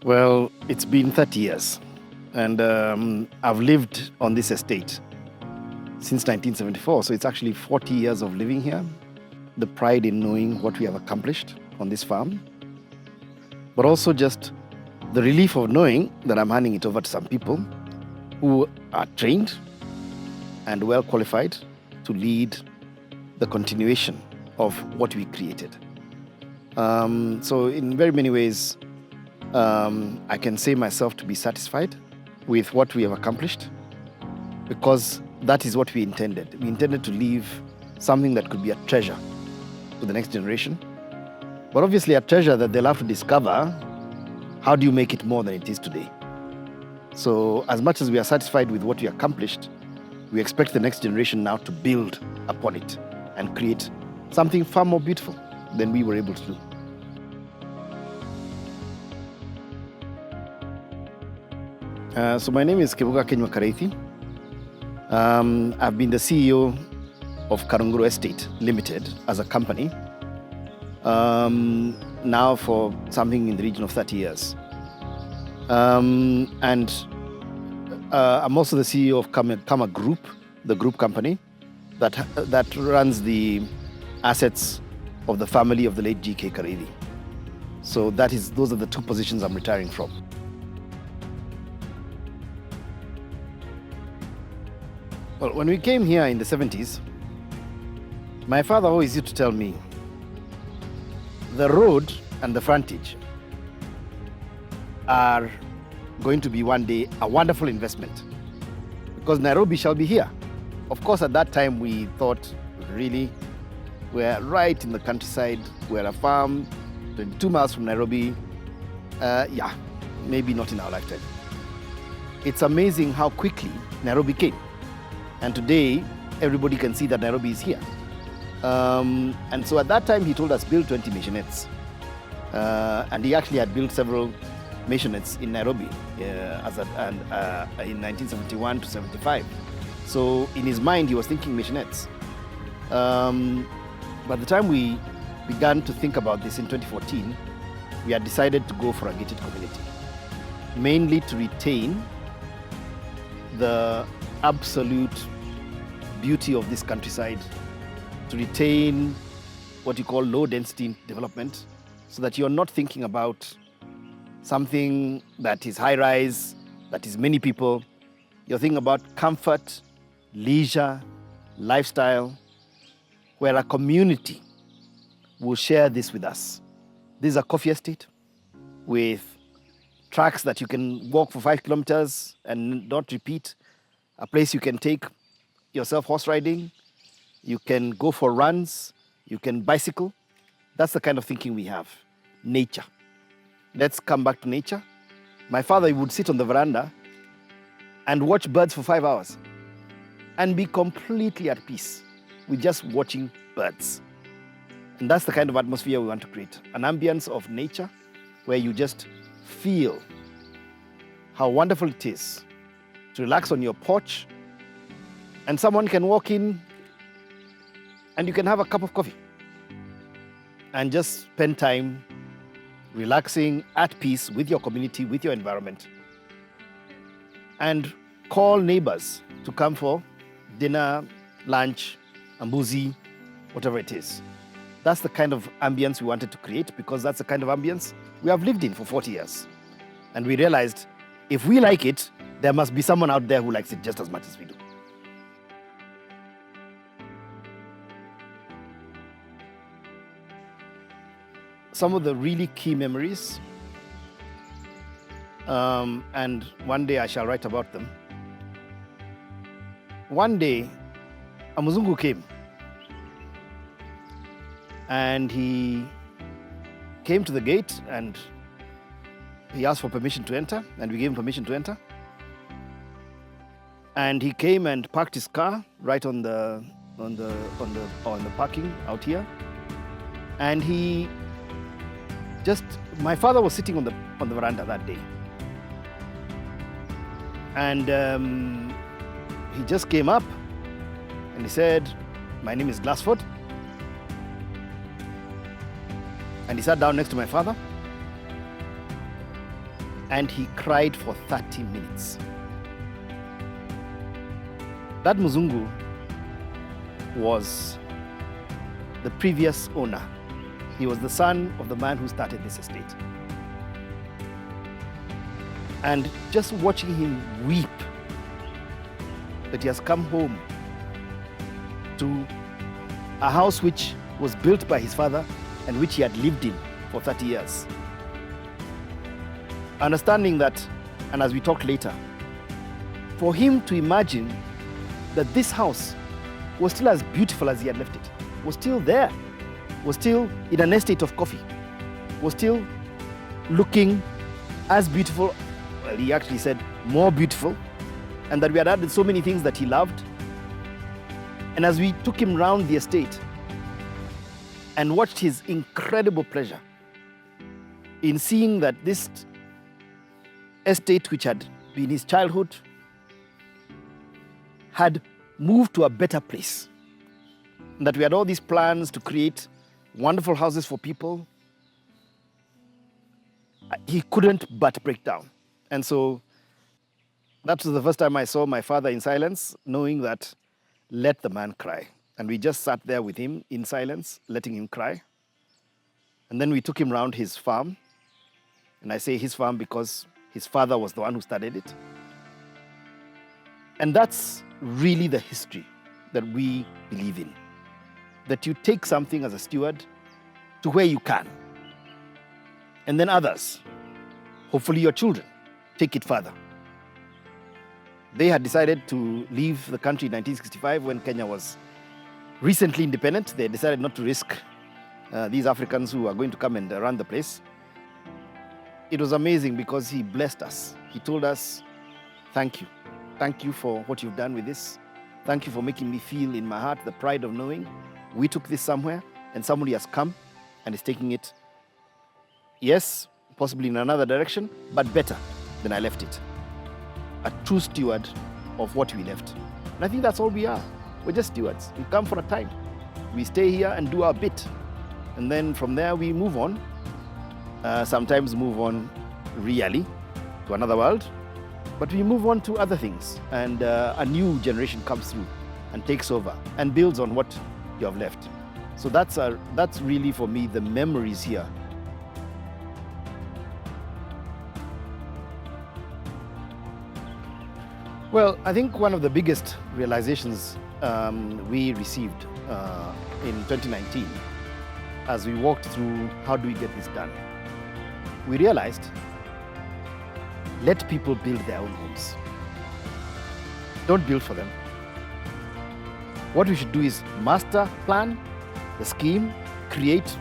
Well, it's been 30 years, and I've lived on this estate since 1974, so it's actually 40 years of living here. The pride in knowing what we have accomplished on this farm, but also just the relief of knowing that I'm handing it over to some people who are trained and well qualified to lead the continuation of what we created. So in very many ways, I can say myself to be satisfied with what we have accomplished, because that is what we intended. We intended to leave something that could be a treasure to the next generation, but obviously a treasure that they'll have to discover. How do you make it more than it is today? So as much as we are satisfied with what we accomplished, we expect the next generation now to build upon it and create something far more beautiful than we were able to do. So my name is Kibuga Kariithi. I've been the CEO of Karunguru Estate Limited as a company now for something in the region of 30 years. And I'm also the CEO of Kama Group, the group company that runs the assets of the family of the late G.K. Kariithi. So those are the two positions I'm retiring from. Well, when we came here in the 70s, my father always used to tell me, the road and the frontage are going to be one day a wonderful investment, because Nairobi shall be here. Of course, at that time we thought, really, we're right in the countryside, we're a farm, 22 miles from Nairobi. Maybe not in our lifetime. It's amazing how quickly Nairobi came. And today, everybody can see that Nairobi is here. And so at that time, he told us, build 20 maisonets. And he actually had built several maisonets in Nairobi in 1971 to 75. So in his mind, he was thinking maisonets. By the time we began to think about this in 2014, we had decided to go for a gated community, mainly to retain the absolute beauty of this countryside, to retain what you call low density development, so that you're not thinking about something that is high rise, that is many people. You're thinking about comfort, leisure, lifestyle, where a community will share this with us. This is a coffee estate with tracks that you can walk for 5 kilometers and not repeat, a place you can take yourself horse riding, you can go for runs, you can bicycle. That's the kind of thinking we have. Nature. Let's come back to nature. My father would sit on the veranda and watch birds for 5 hours and be completely at peace with just watching birds. And that's the kind of atmosphere we want to create. An ambience of nature where you just feel how wonderful it is to relax on your porch, and someone can walk in and you can have a cup of coffee and just spend time relaxing at peace with your community, with your environment, and call neighbors to come for dinner, lunch, ambuzi, whatever it is. That's the kind of ambience we wanted to create, because that's the kind of ambience we have lived in for 40 years. And we realized if we like it, there must be someone out there who likes it just as much as we do. Some of the really key memories, and one day I shall write about them. One day, a Muzungu came, and he came to the gate and he asked for permission to enter, and we gave him permission to enter. And he came and parked his car right on the parking out here. And my father was sitting on the veranda that day. And he just came up and he said, "My name is Glassford." And he sat down next to my father. and he cried for 30 minutes. That Muzungu was the previous owner. He was the son of the man who started this estate. And just watching him weep that he has come home to a house which was built by his father and which he had lived in for 30 years. Understanding that, and as we talk later, for him to imagine that this house was still as beautiful as he had left it, was still there, was still in an estate of coffee, was still looking as beautiful, well, he actually said more beautiful, and that we had added so many things that he loved. And as we took him round the estate and watched his incredible pleasure in seeing that this estate, which had been his childhood, had moved to a better place, and that we had all these plans to create wonderful houses for people, he couldn't but break down. And so that was the first time I saw my father in silence, knowing that let the man cry. And we just sat there with him in silence, letting him cry. And then we took him around his farm. And I say his farm because his father was the one who started it. And that's really the history that we believe in. That you take something as a steward to where you can. And then others, hopefully your children, take it further. They had decided to leave the country in 1965 when Kenya was recently independent. They decided not to risk these Africans who are going to come and run the place. It was amazing because he blessed us. He told us, thank you. Thank you for what you've done with this. Thank you for making me feel in my heart the pride of knowing we took this somewhere and somebody has come and is taking it, yes, possibly in another direction, but better than I left it. A true steward of what we left. And I think that's all we are. We're just stewards. We come for a time. We stay here and do our bit. And then from there we move on. Sometimes move on really to another world. But we move on to other things. And a new generation comes through and takes over and builds on what you have left. So that's really for me the memories here. Well, I think one of the biggest realizations we received in 2019 as we walked through how do we get this done, we realized let people build their own homes. Don't build for them. What we should do is master plan the scheme, create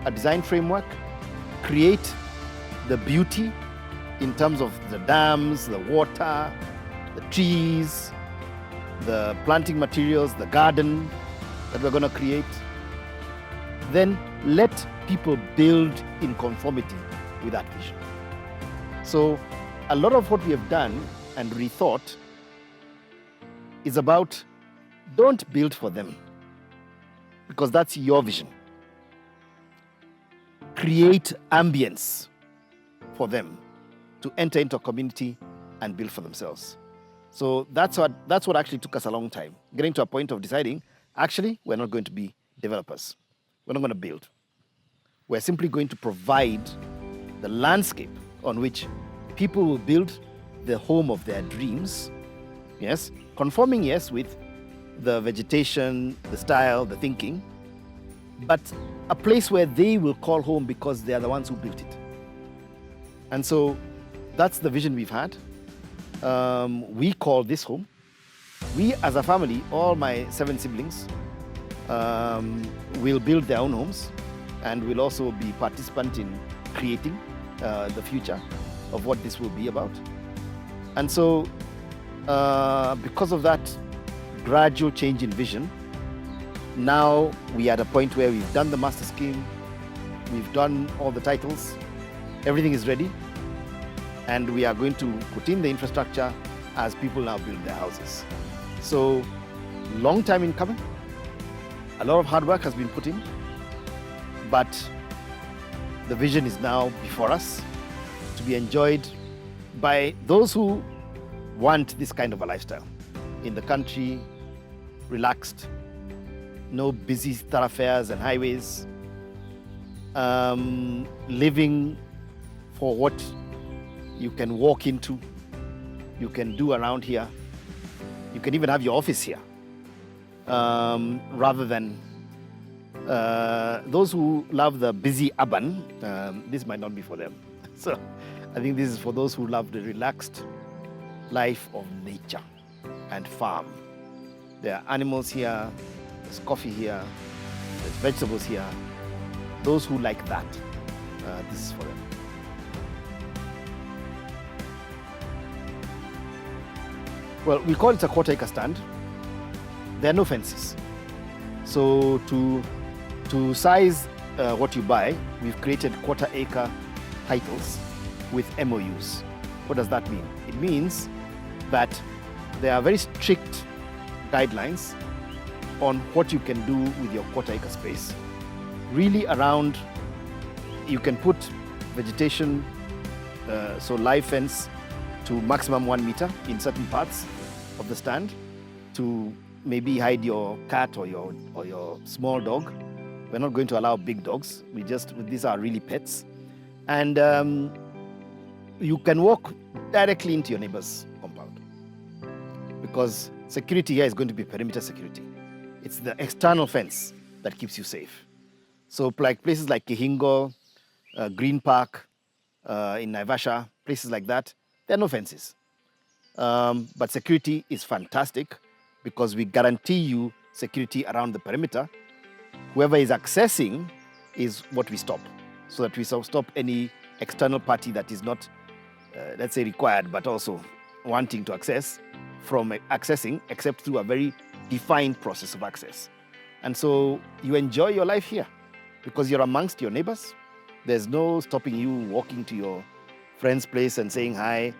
a design framework, create the beauty in terms of the dams, the water, the trees, the planting materials, the garden that we're going to create. Then let people build in conformity with that vision. So a lot of what we have done and rethought is about don't build for them because that's your vision. Create ambience for them to enter into a community and build for themselves. So that's what actually took us a long time, getting to a point of deciding, actually, we're not going to be developers. We're not going to build. We're simply going to provide the landscape on which people will build the home of their dreams, yes, conforming, yes, with the vegetation, the style, the thinking, but a place where they will call home because they are the ones who built it. And so that's the vision we've had. We call this home. We as a family, all my 7 siblings, will build their own homes and will also be participant in creating the future of what this will be about. And so because of that gradual change in vision, now we are at a point where we've done the master scheme, we've done all the titles, everything is ready. And we are going to put in the infrastructure as people now build their houses. So, long time in coming. A lot of hard work has been put in, but the vision is now before us to be enjoyed by those who want this kind of a lifestyle in the country, relaxed, no busy thoroughfares and highways, living for what you can walk into, you can do around here. You can even have your office here, rather than those who love the busy urban. This might not be for them. So I think this is for those who love the relaxed life of nature and farm. There are animals here, there's coffee here, there's vegetables here. Those who like that, this is for them. Well, we call it a quarter acre stand. There are no fences. So to size what you buy, we've created quarter acre titles with MOUs. What does that mean? It means that there are very strict guidelines on what you can do with your quarter acre space. Really around, you can put vegetation, so live fence to maximum 1 meter in certain parts of the stand to maybe hide your cat or your small dog. We're not going to allow big dogs. These are really pets. And you can walk directly into your neighbor's compound because security here is going to be perimeter security. It's the external fence that keeps you safe. So like places like Kihingo, Green Park, in Naivasha, places like that, there are no fences. But security is fantastic because we guarantee you security around the perimeter. Whoever is accessing is what we stop, so that we stop any external party that is not, let's say, required, but also wanting to access from accessing, except through a very defined process of access. And so you enjoy your life here because you're amongst your neighbors. There's no stopping you walking to your friend's place and saying, hi,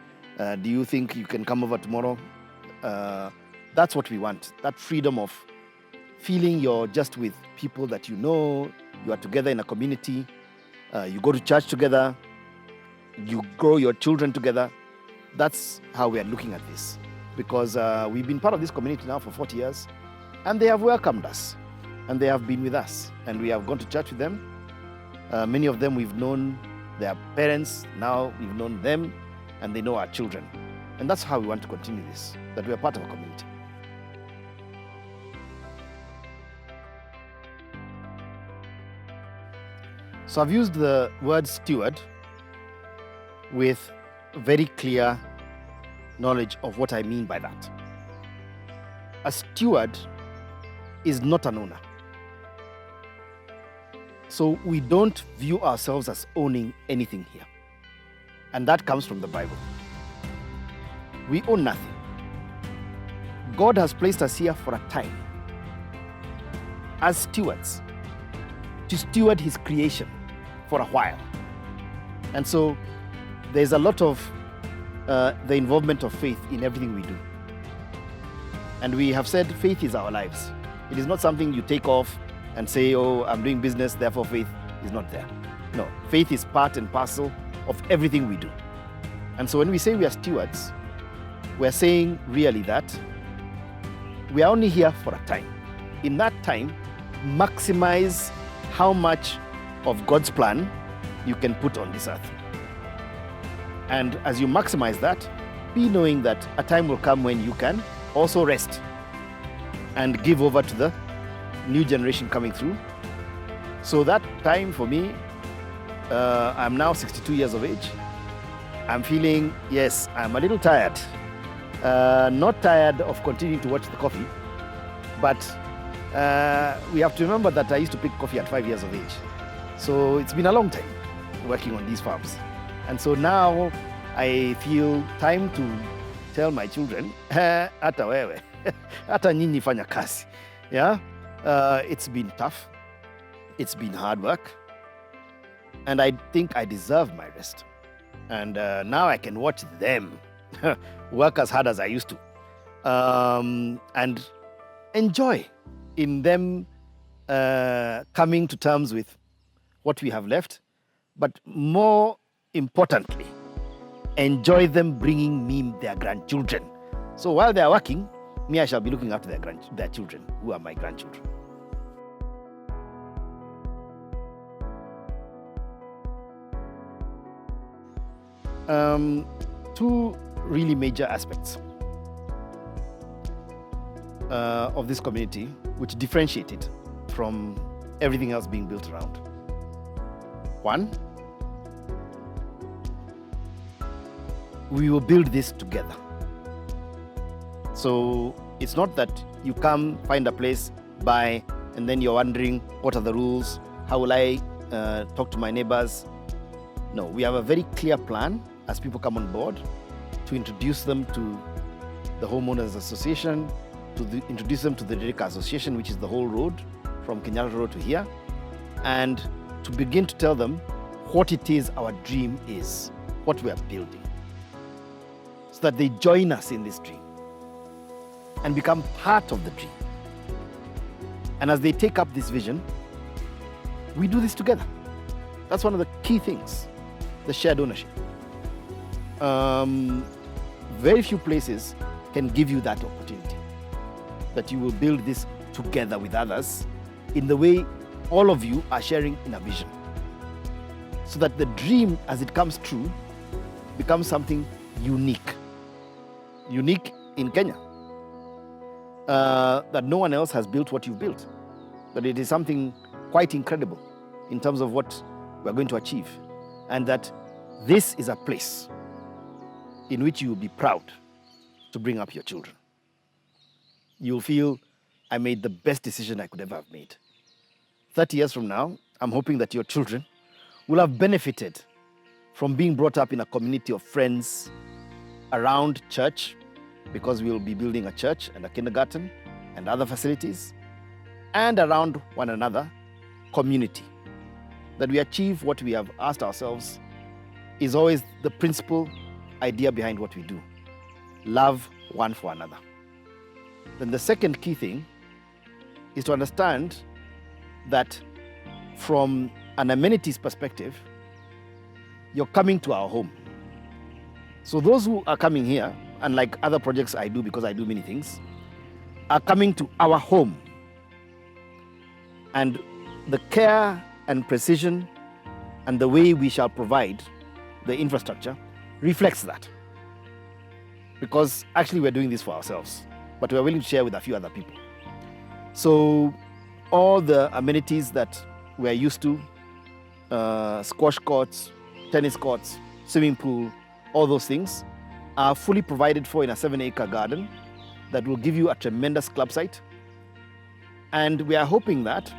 do you think you can come over tomorrow? That's what we want, that freedom of feeling you're just with people that you know, you are together in a community, you go to church together, you grow your children together. That's how we are looking at this. Because we've been part of this community now for 40 years, and they have welcomed us, and they have been with us, and we have gone to church with them. Many of them we've known their parents, now we've known them, and they know our children. And that's how we want to continue this, that we are part of a community. So I've used the word steward with very clear knowledge of what I mean by that. A steward is not an owner. So we don't view ourselves as owning anything here. And that comes from the Bible. We own nothing. God has placed us here for a time as stewards to steward his creation for a while. And so there's a lot of the involvement of faith in everything we do. And we have said faith is our lives. It is not something you take off and say, oh, I'm doing business, therefore faith is not there. No, faith is part and parcel of everything we do. And so when we say we are stewards, we're saying really that we are only here for a time. In that time, maximize how much of God's plan you can put on this earth. And as you maximize that, be knowing that a time will come when you can also rest and give over to the new generation coming through. So that time for me, I'm now 62 years of age. I'm feeling, yes, I'm a little tired. Not tired of continuing to watch the coffee, but we have to remember that I used to pick coffee at 5 years of age. So it's been a long time working on these farms. And so now I feel time to tell my children, hata wewe, hata nyinyi fanya kazi. Yeah? It's been tough. It's been hard work. And I think I deserve my rest. And now I can watch them work as hard as I used to. And enjoy in them coming to terms with what we have left. But more importantly, enjoy them bringing me their grandchildren. So while they are working, me, I shall be looking after their children, who are my grandchildren. Two really major aspects of this community which differentiate it from everything else being built around. One, we will build this together. So it's not that you come, find a place, buy, and then you're wondering, what are the rules? How will I talk to my neighbors? No, we have a very clear plan as people come on board to introduce them to the Homeowners Association, introduce them to the Dirika Association, which is the whole road from Kenyatta Road to here, and to begin to tell them what it is our dream is, what we are building, so that they join us in this dream and become part of the dream. And as they take up this vision, we do this together. That's one of the key things, the shared ownership. Very few places can give you that opportunity, that you will build this together with others in the way all of you are sharing in a vision, so that the dream, as it comes true, becomes something unique in Kenya, that no one else has built what you've built, that it is something quite incredible in terms of what we're going to achieve, and that this is a place in which you will be proud to bring up your children. You'll feel, I made the best decision I could ever have made. 30 years from now, I'm hoping that your children will have benefited from being brought up in a community of friends around church, because we will be building a church and a kindergarten and other facilities, and around one another, community. That we achieve what we have asked ourselves is always the principal idea behind what we do: love one for another. Then the second key thing is to understand that from an amenities perspective, you're coming to our home. So those who are coming here, unlike other projects I do because I do many things, are coming to our home. And the care and precision and the way we shall provide the infrastructure reflects that. Because actually we're doing this for ourselves, but we're willing to share with a few other people. So all the amenities that we're used to, squash courts, tennis courts, swimming pool, all those things are fully provided for in a 7-acre garden that will give you a tremendous club site. And we are hoping that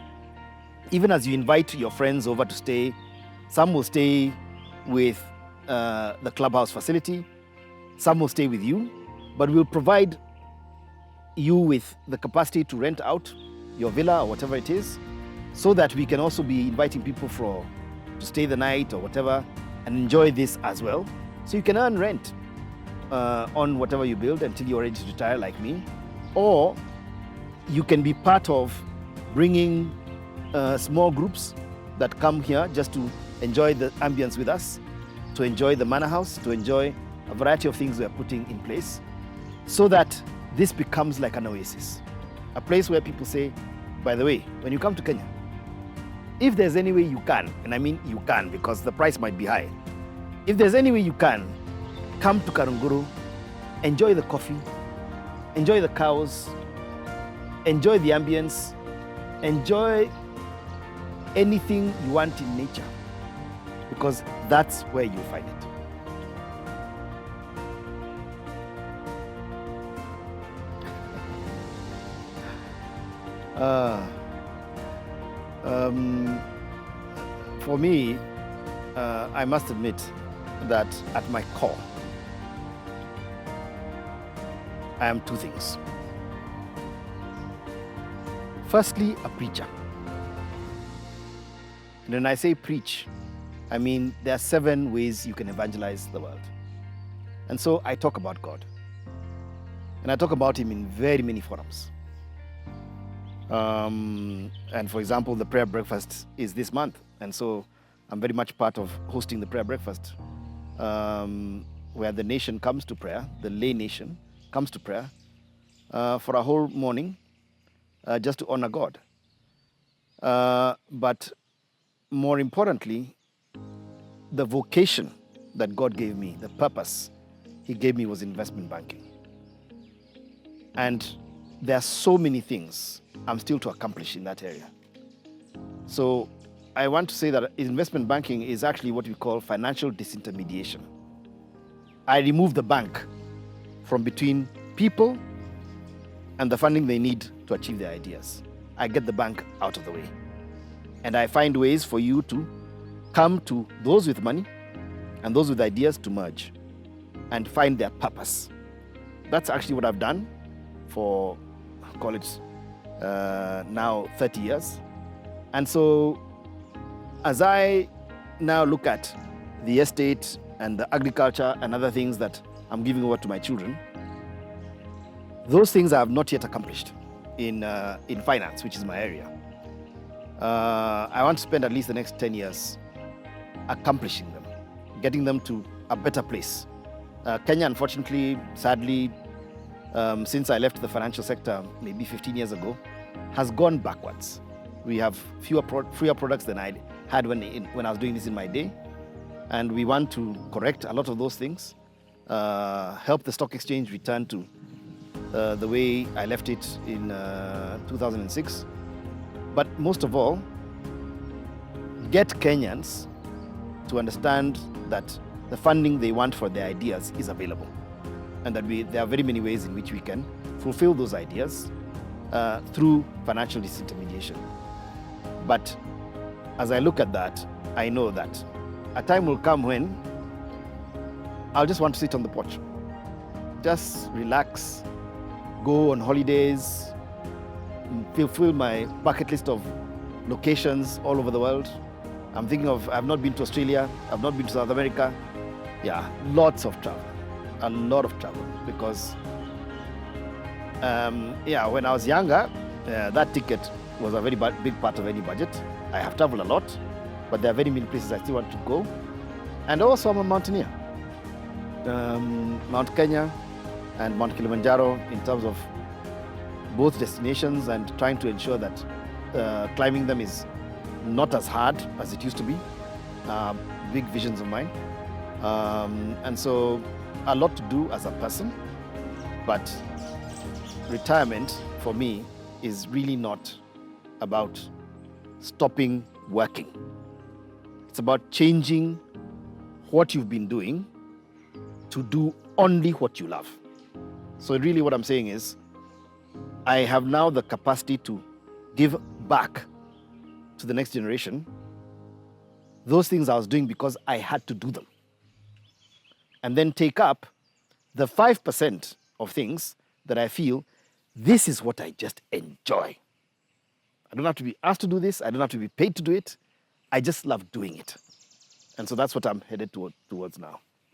even as you invite your friends over to stay, some will stay with the clubhouse facility, some will stay with you, but we'll provide you with the capacity to rent out your villa or whatever it is, so that we can also be inviting people to stay the night or whatever and enjoy this as well. So you can earn rent on whatever you build until you're ready to retire like me, or you can be part of bringing small groups that come here just to enjoy the ambience with us, to enjoy the manor house, to enjoy a variety of things we are putting in place, so that this becomes like an oasis, a place where people say, by the way, when you come to Kenya, if there's any way you can, and I mean you can because the price might be high, if there's any way you can, come to Karunguru, enjoy the coffee, enjoy the cows, enjoy the ambience, enjoy anything you want in nature, because that's where you find it. For me, I must admit that at my core, I am two things. Firstly, a preacher. And when I say preach, I mean there are 7 ways you can evangelize the world. And so I talk about God. And I talk about Him in very many forums. And for example, the prayer breakfast is this month. And so I'm very much part of hosting the prayer breakfast. where the nation comes to prayer, the lay nation comes to prayer for a whole morning just to honor God. But more importantly, the vocation that God gave me, the purpose He gave me was investment banking. And there are so many things I'm still to accomplish in that area. So I want to say that investment banking is actually what we call financial disintermediation. I remove the bank from between people and the funding they need to achieve their ideas. I get the bank out of the way. And I find ways for you to come to those with money and those with ideas to merge and find their purpose. That's actually what I've done for, call it now 30 years. And so as I now look at the estate and the agriculture and other things that I'm giving over to my children, those things I have not yet accomplished in finance, which is my area. I want to spend at least the next 10 years accomplishing them, getting them to a better place. Kenya, unfortunately, sadly, since I left the financial sector maybe 15 years ago, has gone backwards. We have fewer products than I had when I was doing this in my day. And we want to correct a lot of those things, help the stock exchange return to the way I left it in 2006. But most of all, get Kenyans to understand that the funding they want for their ideas is available. And that there are very many ways in which we can fulfill those ideas through financial disintermediation. But as I look at that, I know that a time will come when I'll just want to sit on the porch. Just relax, go on holidays, fulfill my bucket list of locations all over the world. I'm thinking of, I've not been to Australia, I've not been to South America. Yeah, lots of travel, a lot of travel, because when I was younger, that ticket was a very big part of any budget. I have traveled a lot, but there are very many places I still want to go. And also I'm a mountaineer. Mount Kenya and Mount Kilimanjaro in terms of both destinations, and trying to ensure that climbing them is not as hard as it used to be. Big visions of mine. And so a lot to do as a person, but retirement for me is really not about stopping working. It's about changing what you've been doing to do only what you love. So really what I'm saying is, I have now the capacity to give back to the next generation those things I was doing because I had to do them. And then take up the 5% of things that I feel, this is what I just enjoy. I don't have to be asked to do this. I don't have to be paid to do it. I just love doing it. And so that's what I'm headed towards now.